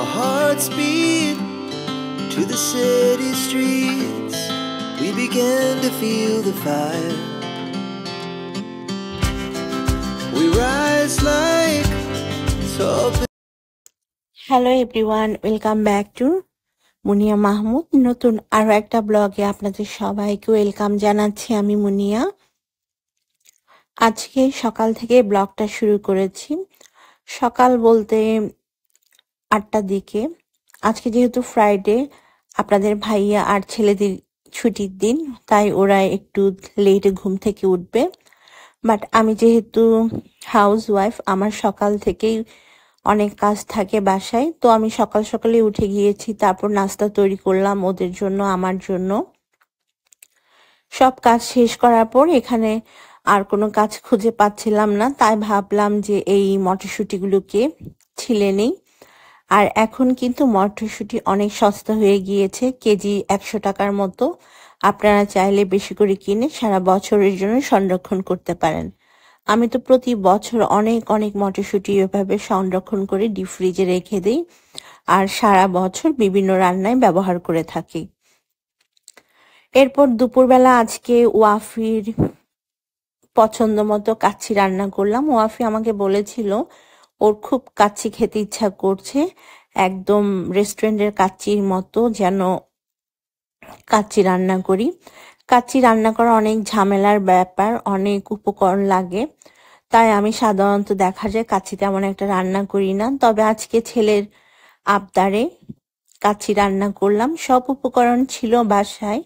Our hearts beat to the city streets. We began to feel the fire. We rise like tall. Hello everyone, welcome back to Munia Mahmud. নতুন আরো একটা ব্লগে আপনাদের সবাইকে welcome জানাচ্ছি। আমি মুনিয়া। আজকে সকাল থেকে ব্লগটা শুরু করেছি। সকাল বলতে 8টার দিকে। আজকে যেহেতু ফ্রাইডে, আপনাদের ভাইয়া আর ছেলেদের ছুটির দিন, তাই ওরা একটু লেটে ঘুম থেকে উঠবে। বাট আমি যেহেতু হাউস ওয়াইফ, আমার সকাল থেকেই অনেক কাজ থাকে বাসায়, তো আমি সকাল সকালে উঠে গিয়েছি। তারপর নাস্তা তৈরি করলাম ওদের জন্য, আমার জন্য। সব কাজ শেষ করার পর এখানে আর কোনো কাজ খুঁজে পাচ্ছিলাম না, তাই ভাবলাম যে এই মটরশুঁটিগুলোকে ছিলে নেই। আর এখন কিন্তু মটরশুঁটি অনেক সস্তা হয়ে গিয়েছে, কেজি 100 টাকার মতো। আপনারা চাইলে বেশি করে কিনে সারা বছরের জন্য সংরক্ষণ করতে পারেন। আমি তো প্রতি বছর অনেক অনেক মটরশুঁটি এভাবে সংরক্ষণ করে ডিপ ফ্রিজে রেখে দিই, আর সারা বছর বিভিন্ন রান্নায় ব্যবহার করে থাকি। এরপর দুপুরবেলা আজকে ওয়াফির পছন্দ মতো কাচ্চি রান্না করলাম। ওয়াফি আমাকে বলেছিল ওর খুব কাচ্চি খেতে ইচ্ছা করছে, একদম রেস্টুরেন্টের কাচ্চির মতো যেন কাচ্চি রান্না করি। কাচ্চি রান্না করা অনেক ঝামেলার ব্যাপার, অনেক উপকরণ লাগে, তাই আমি সাধারণত দেখা যায় কাচ্চি তেমন একটা রান্না করি না। তবে আজকে ছেলের আবদারে কাচ্চি রান্না করলাম। সব উপকরণ ছিল বাসায়,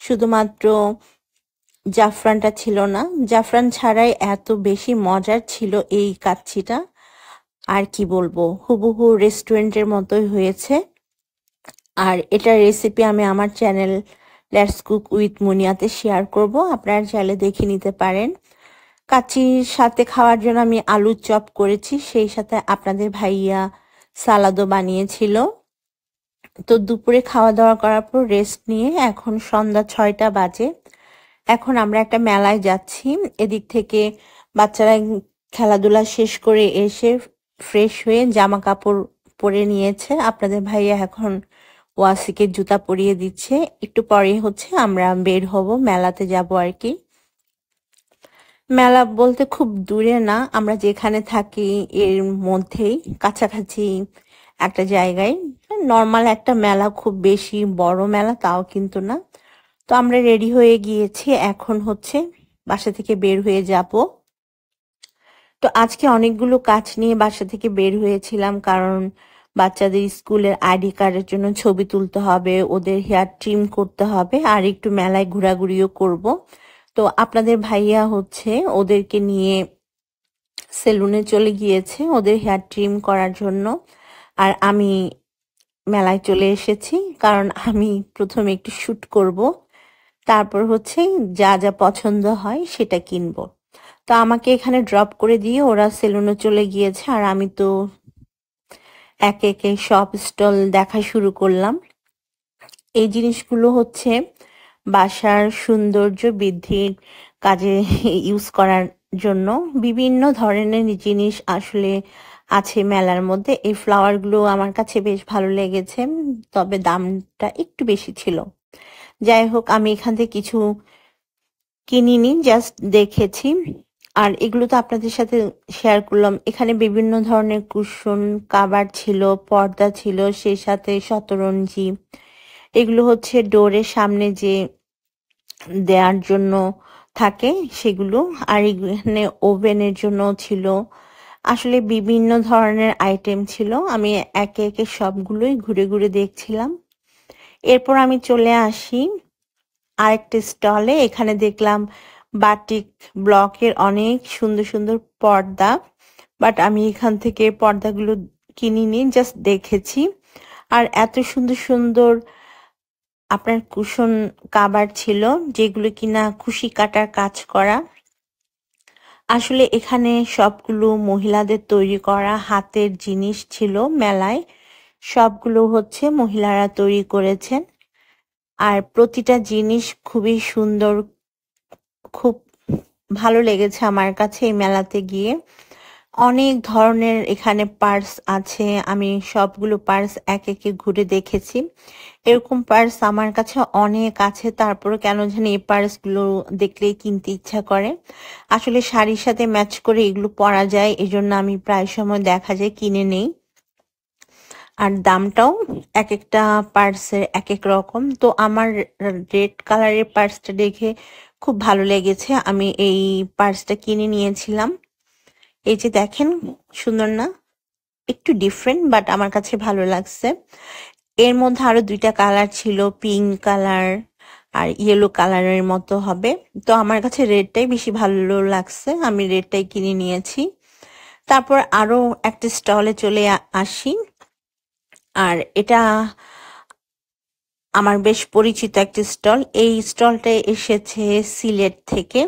শুধুমাত্র জাফরানটা ছিল না। জাফরান ছাড়াই এত বেশি মজার ছিল এই কাচ্চিটা, আর কি বলবো, হুবহু রেস্টুরেন্টের মতোই হয়েছে। আর এটার রেসিপি আমি আমার চ্যানেল লেটস কুক উইথ মুনিয়াতে শেয়ার করব, আপনারা চাইলে দেখে নিতে পারেন। কাচ্চির সাথে খাওয়ার জন্য আমি আলু চপ করেছি, সেই সাথে আপনাদের ভাইয়া সালাদও বানিয়েছিল। তো দুপুরে খাওয়া দাওয়া করার পর রেস্ট নিয়ে এখন সন্ধ্যা 6টা বাজে। এখন আমরা একটা মেলায় যাচ্ছি। এদিক থেকে বাচ্চারা খেলাধুলা শেষ করে এসে ফ্রেশ হয়ে জামা কাপড় পরে নিয়েছে। আপনাদের ভাইয়া এখন ওয়াসিকে জুতা পরিয়ে দিচ্ছে। একটু পরে হচ্ছে আমরা বের হব, মেলাতে যাব আর কি। মেলা বলতে খুব দূরে না, আমরা যেখানে থাকি এর মধ্যেই কাছাকাছি একটা জায়গায়। নর্মাল একটা মেলা, খুব বেশি বড় মেলা তাও কিন্তু না। তো আমরা রেডি হয়ে গিয়েছি, এখন হচ্ছে বাসা থেকে বের হয়ে যাব। তো আজকে অনেকগুলো কাজ নিয়ে বাসা থেকে বের হয়েছিলাম, কারণ বাচ্চাদের স্কুলের আইডি কার্ডের জন্য ছবি তুলতে হবে, ওদের হেয়ার ট্রিম করতে হবে, আর একটু মেলায় ঘোরাঘুরিও করব। তো আপনাদের ভাইয়া হচ্ছে ওদেরকে নিয়ে সেলুনে চলে গিয়েছে ওদের হেয়ার ট্রিম করার জন্য, আর আমি মেলায় চলে এসেছি, কারণ আমি প্রথমে একটু শুট করব, তারপর হচ্ছে যা যা পছন্দ হয় সেটা কিনবো। তো আমাকে এখানে ড্রপ করে দিয়ে ওরা সেলুনে চলে গিয়েছে, আর আমি তো একে একে সব স্টল দেখা শুরু করলাম। এই জিনিসগুলো হচ্ছে বাসার সৌন্দর্য বৃদ্ধির কাজে ইউজ করার জন্য বিভিন্ন ধরনের জিনিস আসলে আছে মেলার মধ্যে। এই ফ্লাওয়ারগুলো আমার কাছে বেশ ভালো লেগেছে, তবে দামটা একটু বেশি ছিল। যাই হোক, আমি এখান থেকে কিছু কিনিনি, জাস্ট দেখেছি। আর এগুলো তো আপনাদের সাথে শেয়ার করলাম। এখানে বিভিন্ন ধরনের কুশন কাভার ছিল, পর্দা ছিল, সেই সাথে শতরঞ্জি। এগুলো হচ্ছে ডোরের সামনে যে দেওয়ার জন্য থাকে সেগুলো। আর এখানে ওভেনের জন্য ছিল, আসলে বিভিন্ন ধরনের আইটেম ছিল। আমি একে একে সবগুলোই ঘুরে ঘুরে দেখছিলাম। এরপর আমি চলে আসি আরেকটা স্টলে। এখানে দেখলাম বাটিক ব্লকের অনেক সুন্দর সুন্দর পর্দা, বাট আমি এখান থেকে পর্দাগুলো কিনিনি, জাস্ট দেখেছি। আর এত সুন্দর সুন্দর আপনার কুশন কাভার ছিল, যেগুলো কিনা কুশি কাটার কাজ করা। আসলে এখানে সবগুলো মহিলাদের তৈরি করা হাতের জিনিস ছিল মেলায়, সবগুলো হচ্ছে মহিলারা তৈরি করেছেন। আর প্রতিটা জিনিস খুবই সুন্দর, খুব ভালো লেগেছে আমার কাছে এই মেলাতে গিয়ে। অনেক ধরনের এখানে পার্স আছে, আমি সবগুলো পার্স এক একে ঘুরে দেখেছি। এরকম পার্স আমার কাছে অনেক আছে, তারপরে কেন জানি এই পার্সগুলো দেখলেই কিনতে ইচ্ছা করে। আসলে শাড়ির সাথে ম্যাচ করে এগুলো পরা যায়, এজন্য আমি প্রায় সময় দেখা যায় কিনে নেই। আর দামটাও এক একটা পার্সের এক এক রকম। তো আমার রেড কালারের পার্সটা দেখে খুব ভালো লেগেছে, আমি এই পার্সটা কিনে নিয়েছিলাম। এই যে দেখেন, সুন্দর না? একটু ডিফারেন্ট, বাট আমার কাছে ভালো লাগছে। এর মধ্যে আরো দুইটা কালার ছিল, পিঙ্ক কালার আর ইয়েলো কালারের মতো হবে। তো আমার কাছে রেডটাই বেশি ভালো লাগছে, আমি রেডটাই কিনে নিয়েছি। তারপর আরো একটা স্টলে চলে আসি। আর এটা আমার বেশ পরিচিত একটা স্টল। এই স্টলটা এসেছে সিলেট থেকে।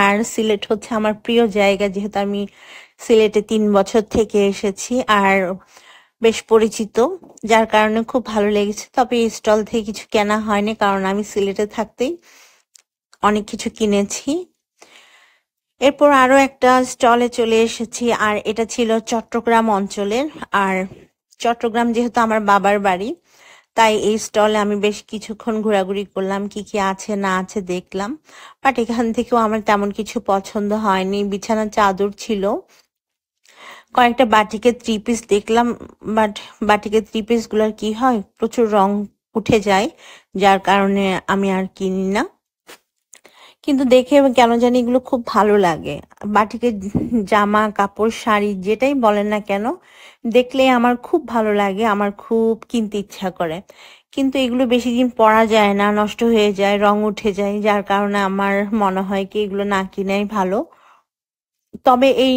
আর সিলেট হচ্ছে আমার প্রিয় জায়গা, যেহেতু আমি সিলেটে 3 বছর থেকে এসেছি আর বেশ পরিচিত, যার কারণে খুব ভালো লেগেছে। তবে এই স্টল থেকে কিছু কেনা হয়নি, কারণ আমি সিলেটে থাকতেই অনেক কিছু কিনেছি। এরপর আরো একটা স্টলে চলে এসেছি, আর এটা ছিল চট্টগ্রাম অঞ্চলের। আর চট্টগ্রাম যেহেতু আমার বাবার বাড়ি, তাই এই স্টলে আমি বেশ কিছুক্ষণ ঘোরাঘুরি করলাম, কি কি আছে না আছে দেখলাম। বাট এখান থেকেও আমার তেমন কিছু পছন্দ হয়নি। বিছানার চাদর ছিল, কয়েকটা বাটিকের 3 পিস দেখলাম, বাট বাটিকের 3 পিস গুলার কি হয়, প্রচুর রং উঠে যায়, যার কারণে আমি আর কিনি না। কিন্তু দেখে কেন জানি এগুলো খুব ভালো লাগে। বাটিকের জামা কাপড় শাড়ি যেটাই বলেন না কেন, দেখলে আমার খুব ভালো লাগে, আমার খুব কিনতে ইচ্ছা করে। কিন্তু এগুলো বেশি দিন পরা যায় না, নষ্ট হয়ে যায়, রং উঠে যায়, যার কারণে আমার মনে হয় কি এগুলো না কিনাই ভালো। তবে এই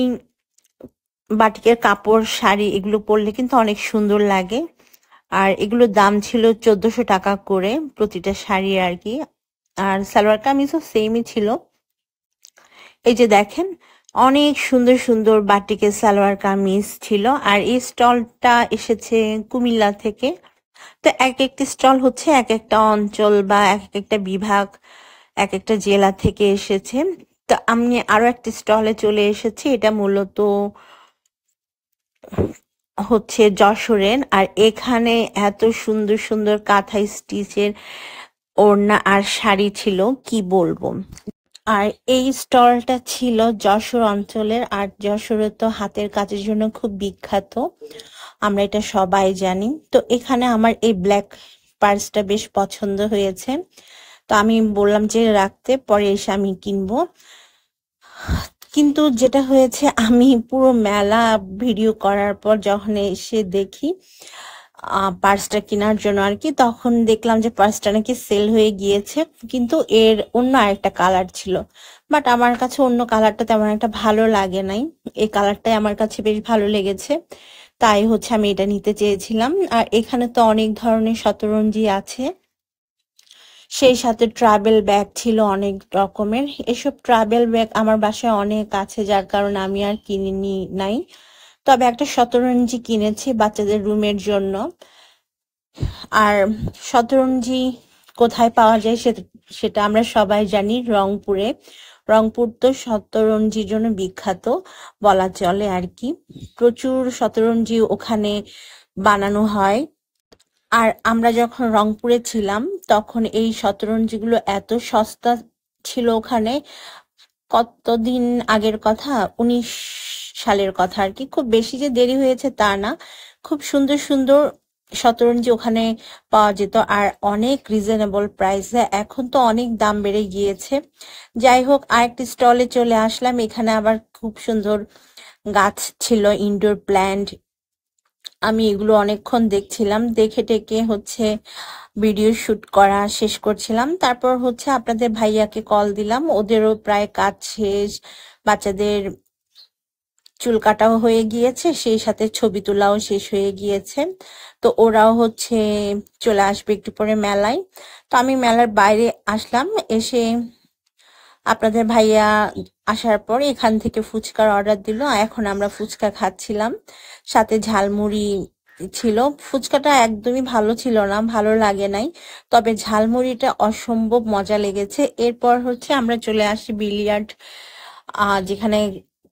বাটিকের কাপড় শাড়ি এগুলো পরলে কিন্তু অনেক সুন্দর লাগে। আর এগুলোর দাম ছিল 1400 টাকা করে প্রতিটা শাড়ি আর কি। আর সালোয়ার কামিজও সেমই ছিল। এই যে দেখেন, অনেক সুন্দর সুন্দর বাটিকের সালোয়ার কামিজ ছিল। আর এই স্টলটা এসেছে কুমিল্লা থেকে। তো এক একটা স্টল হচ্ছে এক একটা অঞ্চল বা এক একটা বিভাগ, এক একটা জেলা থেকে এসেছে। তো আমি আরো একটা স্টলে চলে এসেছি, এটা মূলত হচ্ছে যশোরের। আর এখানে এত সুন্দর সুন্দর কাঁথা স্টিচের ওড়না আর শাড়ি ছিল, কি বলবো। আর এই স্টলটা ছিল যশোর অঞ্চলের। আর যশোরে তো হাতের কাজের জন্য খুব বিখ্যাত, আমরা এটা সবাই জানি। তো এখানে আমার এই ব্ল্যাক পার্সটা বেশ পছন্দ হয়েছে, তো আমি বললাম যে রাখতে, পরে এসে আমি কিনবো। কিন্তু যেটা হয়েছে, আমি পুরো মেলা ভিডিও করার পর যখন এসে দেখি পার্সটা কেনার জন্য আর কি, তখন দেখলাম যে পার্সটা নাকি সেল হয়ে গিয়েছে। কিন্তু এর অন্য আরেকটা কালার ছিল, বাট আমার কাছে অন্য কালারটা তেমন একটা ভালো লাগে নাই, এই কালারটাই আমার কাছে বেশ ভালো লেগেছে, তাই হচ্ছে আমি এটা নিতে চেয়েছিলাম। আর এখানে তো অনেক ধরনের শতরঞ্জি আছে, সেই সাথে ট্রাভেল ব্যাগ ছিল অনেক রকমের। এসব ট্রাভেল ব্যাগ আমার বাসায় অনেক আছে, যার কারণে আমি আর কিনিনি নাই। তবে একটা শতরঞ্জি কিনেছি বাচ্চাদের রুমের জন্য। আর শতরঞ্জি কোথায় পাওয়া যায় সেটা আমরা সবাই জানি, রংপুরে। রংপুর তো শতরঞ্জির জন্য বিখ্যাত বলা চলে আর কি। প্রচুর শতরঞ্জি ওখানে বানানো হয়। আর আমরা যখন রংপুরে ছিলাম, তখন এই শতরঞ্জিগুলো এত সস্তা ছিল ওখানে। কতদিন আগের কথা, 19 সালের কথা আর কি। খুব বেশি যে দেরি হয়েছে তা না, খুব সুন্দর সুন্দর শতরঞ্জি ওখানে পাওয়া যেত, আর অনেক রিজনেবল প্রাইসে। এখন তো অনেক দাম বেড়ে গিয়েছে। যাই হোক, আরেকটি স্টলে চলে আসলাম, এখানে আবার খুব সুন্দর গাছ ছিল, ইনডোর প্ল্যান্ট। আমি এগুলো অনেকক্ষণ দেখছিলাম, দেখে টেকে হচ্ছে ভিডিও শুট করা শেষ করছিলাম। তারপর হচ্ছে আপনাদের ভাইয়াকে কল দিলাম, ওদেরও প্রায় কাজ শেষ, বাচ্চাদের চুল কাটাও হয়ে গিয়েছে, সেই সাথে ছবি তোলাও শেষ হয়ে গিয়েছে। তো ওরাও হচ্ছে চলে আসবে একটু পরে মেলায়। তো আমি মেলার বাইরে আসলাম, এসে আপনাদের ভাইয়া আসার পর এখান থেকে ফুচকার অর্ডার দিল। এখন আমরা ফুচকা খাচ্ছিলাম, সাথে ঝালমুড়ি ছিল। ফুচকাটা একদমই ভালো ছিল না, ভালো লাগে নাই, তবে ঝালমুড়িটা অসম্ভব মজা লেগেছে। এরপর হচ্ছে আমরা চলে আসি বিলিয়ার্ড, যেখানে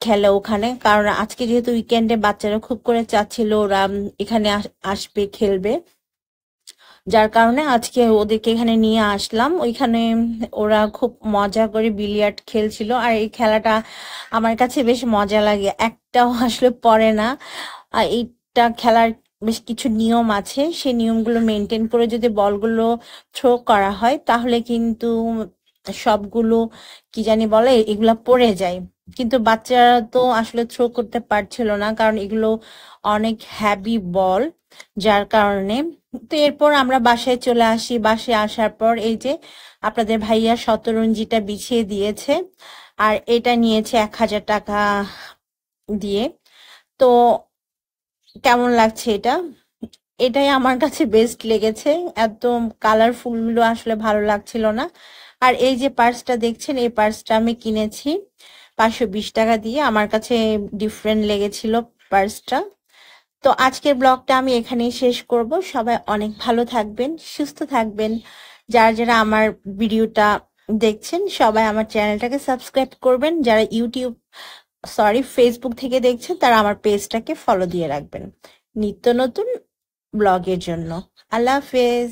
খেলে ওখানে, কারণ আজকে যেহেতু উইকেন্ডে বাচ্চারা খুব করে চাচ্ছিল ওরা এখানে আসবে খেলবে, যার কারণে আজকে ওদেরকে এখানে নিয়ে আসলাম। ওইখানে ওরা খুব মজা করে বিলিয়ার্ড খেলছিল, আর এই খেলাটা আমার কাছে বেশ মজা লাগে, একটাও আসলে পড়ে না। আর এইটা খেলার বেশ কিছু নিয়ম আছে, সেই নিয়মগুলো মেনটেন করে যদি বলগুলো থ্রো করা হয় তাহলে কিন্তু সবগুলো কি জানি বলে এগুলা পড়ে যায়। কিন্তু বাচ্চারা তো আসলে থ্রো করতে পারছিল না, কারণ এগুলো অনেক হ্যাভি বল, যার কারণে। তো এরপর আমরা বাসায় চলে আসি। বাসায় আসার পর এই যে আপনাদের ভাইয়া শতরঞ্জিটা বিছিয়ে দিয়েছে, আর এটা নিয়েছে 1000 টাকা দিয়ে। তো কেমন লাগছে এটা? এটাই আমার কাছে বেস্ট লেগেছে, একদম কালারফুল গুলো আসলে ভালো লাগছিল না। আর এই যে পার্সটা দেখছেন, এই পার্সটা আমি কিনেছি 520 টাকা দিয়ে, আমার কাছে ডিফারেন্ট লেগেছিল পার্সটা। তো আজকের ব্লগটা আমি এখানেই শেষ করব। সবাই অনেক ভালো থাকবেন, সুস্থ থাকবেন। যারা যারা আমার ভিডিওটা দেখছেন সবাই আমার চ্যানেলটাকে সাবস্ক্রাইব করবেন। যারা ফেসবুক থেকে দেখছেন তারা আমার পেজটাকে ফলো দিয়ে রাখবেন নিত্য নতুন ব্লগের জন্য। আল্লাহ হাফেজ।